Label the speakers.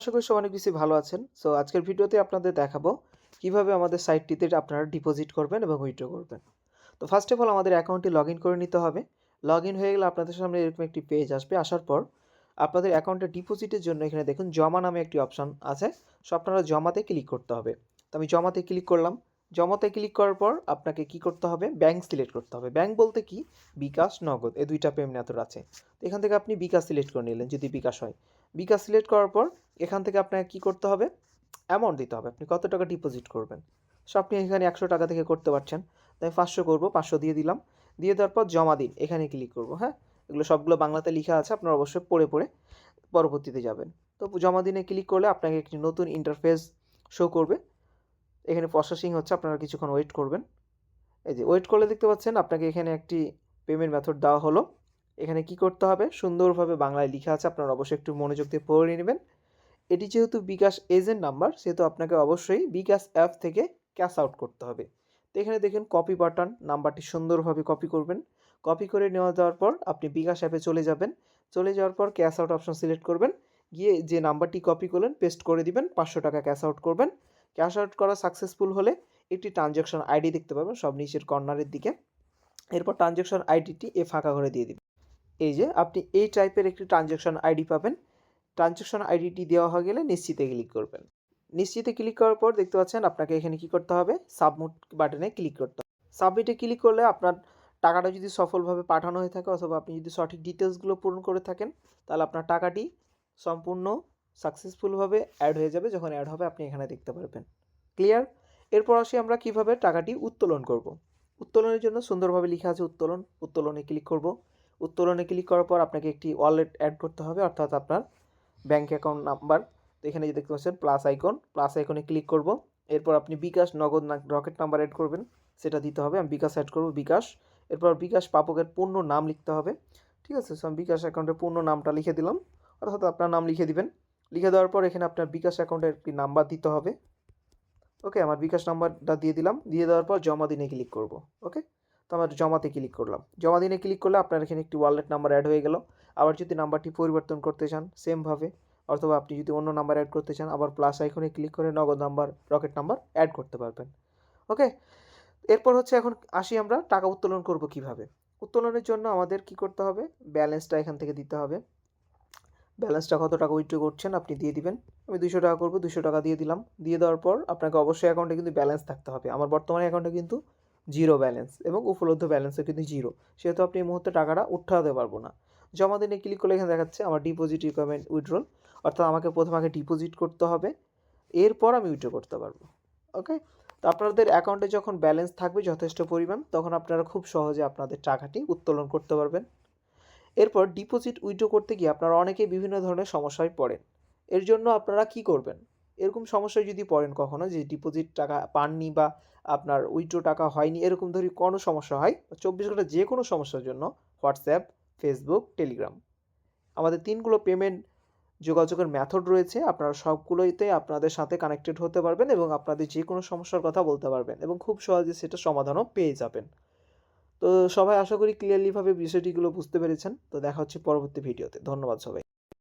Speaker 1: আশা করি সবাই অনেক বেশি ভালো আছেন। সো আজকের ভিডিওতে আপনাদের দেখাবো কিভাবে আমাদের সাইটটিতে আপনারা ডিপোজিট করবেন এবং উইথড্র করবেন। তো ফার্স্ট অফ অল আমাদের অ্যাকাউন্টটি লগইন করে নিতে হবে। লগইন হয়ে গেলে আপনাদের সামনে এরকম একটি পেজ আসবে। আসার পর আপনাদের অ্যাকাউন্টে ডিপোজিটের জন্য এখানে দেখুন জমা নামে একটি অপশন আছে। সো আপনারা জমাতে ক্লিক করতে হবে। তো আমি জমাতে ক্লিক করলাম। জমাতে ক্লিক করার পর আপনাকে কি করতে হবে? ব্যাংক সিলেক্ট করতে হবে। ব্যাংক বলতে কি? বিকাশ, নগদ এই ২টা পেমেন্ট মেথড আছে। তো এখান থেকে আপনি বিকাশ সিলেক্ট করে নিলেন যদি বিকাশ হয়। বিকাশ সিলেক্ট করার পর এখান থেকে আপনাকে কি করতে হবে? অ্যামাউন্ট দিতে হবে। আপনি কত টাকা ডিপোজিট করবেন। সো আপনি এখানে ১০০ টাকা থেকে করতে পারছেন। তাই ৫০০ করব, ৫০০ দিয়ে দিলাম। দিয়ে দেওয়ার পর জমা দিন, এখানে ক্লিক করব, হ্যাঁ? এগুলো সবগুলো বাংলাতে লিখা আছে, আপনারা অবশ্যই পড়ে পরবর্তীতে যাবেন। তো জমা দিনে ক্লিক করলে আপনাকে একটি নতুন ইন্টারফেস শো করবে। এখানে প্রসেসিং হচ্ছে, আপনারা কিছুক্ষণ ওয়েট করবেন। এই যে ওয়েট করলে দেখতে পাচ্ছেন আপনাকে এখানে একটি পেমেন্ট মেথড দেওয়া হলো। এখানে কি করতে হবে? সুন্দরভাবে বাংলায় লিখা আছে, আপনারা অবশ্যই একটু মনোযোগ দিয়ে পড়ে নেবেন। এটি যেহেতু বিকাশ এজেন্ট নাম্বার, সেহেতু আপনাকে অবশ্যই বিকাশ অ্যাপ থেকে ক্যাশ আউট করতে হবে। তো এখানে দেখেন কপি বাটন, নাম্বারটি সুন্দরভাবে কপি করবেন। কপি করে নেওয়া যাওয়ার পর আপনি বিকাশ অ্যাপে চলে যাবেন। চলে যাওয়ার পর ক্যাশ আউট অপশন সিলেক্ট করবেন। গিয়ে যে নাম্বারটি কপি করলেন পেস্ট করে দিবেন, ৫০০ টাকা ক্যাশ আউট করবেন। ক্যাশ আউট করা সাকসেসফুল হলে একটি ট্রানজ্যাকশন আইডি দেখতে পাবেন সব নিচের কর্নারের দিকে। এরপর ট্রানজ্যাকশন আইডিটি ফাঁকা করে দিয়ে দিবেন। এই যে আপনি এই টাইপের একটি ট্রানজ্যাকশন আইডি পাবেন। ট্রানজ্যাকশন আইডিটি দেওয়া হয়ে গেলে নিশ্চিতে ক্লিক করবেন। নিশ্চিতে ক্লিক করার পর দেখতে পাচ্ছেন আপনাকে এখানে কি করতে হবে? সাবমিট বাটনে ক্লিক করতে হবে। সাবমিটে ক্লিক করলে আপনার টাকাটা যদি সফলভাবে পাঠানো হয়ে থাকে অথবা আপনি যদি সঠিক ডিটেলসগুলো পূরণ করে থাকেন, তাহলে আপনার টাকাটি সম্পূর্ণ সাকসেসফুলভাবে অ্যাড হয়ে যাবে। যখন অ্যাড হবে আপনি এখানে দেখতে পারবেন। ক্লিয়ার? এরপর আসি আমরা কিভাবে টাকাটি উত্তোলন করব। উত্তোলনের জন্য সুন্দরভাবে লিখা আছে উত্তোলন। উত্তোলনে ক্লিক করব। উত্তোলনে ক্লিক করার পর আপনাকে একটি ওয়ালেট অ্যাড করতে হবে, অর্থাৎ আপনার ব্যাঙ্ক অ্যাকাউন্ট নাম্বার। তো এখানে যে দেখতে পাচ্ছেন প্লাস আইকনে ক্লিক করব। এরপর আপনি বিকাশ, নগদ না রকেট নাম্বার অ্যাড করবেন, সেটা দিতে হবে। আমি বিকাশ অ্যাড করব, বিকাশ। এরপর বিকাশ প্রাপকের পূর্ণ নাম লিখতে হবে। ঠিক আছে? সো আমি বিকাশ অ্যাকাউন্টের পূর্ণ নামটা লিখে দিলাম, অর্থাৎ আপনার নাম লিখে দিবেন। লিখে দেওয়ার পর এখানে আপনার বিকাশ অ্যাকাউন্টের একটি নাম্বার দিতে হবে। ওকে, আমার বিকাশ নাম্বারটা দিয়ে দিলাম। দিয়ে দেওয়ার পর জমা দিনে ক্লিক করব। ওকে, তো আমার জমাতে ক্লিক করলাম। জমা দিনে ক্লিক করলে আপনার এখানে একটি ওয়ালেট নাম্বার অ্যাড হয়ে গেল। আবার যদি নাম্বারটি পরিবর্তন করতে চান সেমভাবে, অথবা আপনি যদি অন্য নাম্বার অ্যাড করতে চান আবার প্লাস আইকনে ক্লিক করে নগদ নাম্বার, রকেট নাম্বার অ্যাড করতে পারবেন। ওকে, এরপর হচ্ছে এখন আসি আমরা টাকা উত্তোলন করব কিভাবে। উত্তোলনের জন্য আমাদের কি করতে হবে? ব্যালেন্সটা এখান থেকে দিতে হবে। ব্যালেন্সটা কত টাকা উইথড্র করছেন আপনি দিয়ে দিবেন। আমি ২০০ টাকা করব, ২০০ টাকা দিয়ে দিলাম। দিয়ে দেওয়ার পর আপনাকে অবশ্যই অ্যাকাউন্টে কিন্তু ব্যালেন্স থাকতে হবে। আমার বর্তমানে অ্যাকাউন্টে কিন্তু জিরো ব্যালেন্স এবং উপলব্ধ ব্যালেন্সও কিন্তু জিরো। সেহেতু আপনি এই মুহূর্তে টাকাটা উঠাতে পারবো না। জমা দিনে ক্লিক করলে এখানে দেখাচ্ছে আমার ডিপোজিট রিকোয়ারমেন্ট উইথড্রল, অর্থাৎ আমাকে প্রথমে আগে ডিপোজিট করতে হবে, এরপর আমি উইথড্র করতে পারবো। ওকে, তো আপনাদের অ্যাকাউন্টে যখন ব্যালেন্স থাকবে যথেষ্ট পরিমাণ, তখন আপনারা খুব সহজে আপনাদের টাকাটি উত্তোলন করতে পারবেন। এরপর ডিপোজিট উইথড্র করতে গিয়ে আপনারা অনেকেই বিভিন্ন ধরনের সমস্যায় পড়েন। এর জন্য আপনারা কি করবেন? এরকম সমস্যায় যদি পড়েন কখনো যে ডিপোজিট টাকা পাননি বা আপনার উইথড্র টাকা হয়নি, এরকম ধরি কোনো সমস্যা হয়, ২৪ ঘন্টা যে কোনো সমস্যার জন্য হোয়াটসঅ্যাপ, ফেসবুক, টেলিগ্রাম আমাদের ৩ গুলো পেমেন্ট যোগাযোগের মেথড রয়েছে। আপনারা সবগুলোতে আপনাদের সাথে কানেক্টেড হতে পারবেন এবং আপনাদের যে কোনো সমস্যার কথা বলতে পারবেন এবং খুব সহজে সেটা সমাধানও পেয়ে যাবেন। তো সবাই আশা করি ক্লিয়ারলিভাবে বিষয়টিগুলো বুঝতে পেরেছেন। তো দেখা হচ্ছে পরবর্তী ভিডিওতে। ধন্যবাদ সবাই।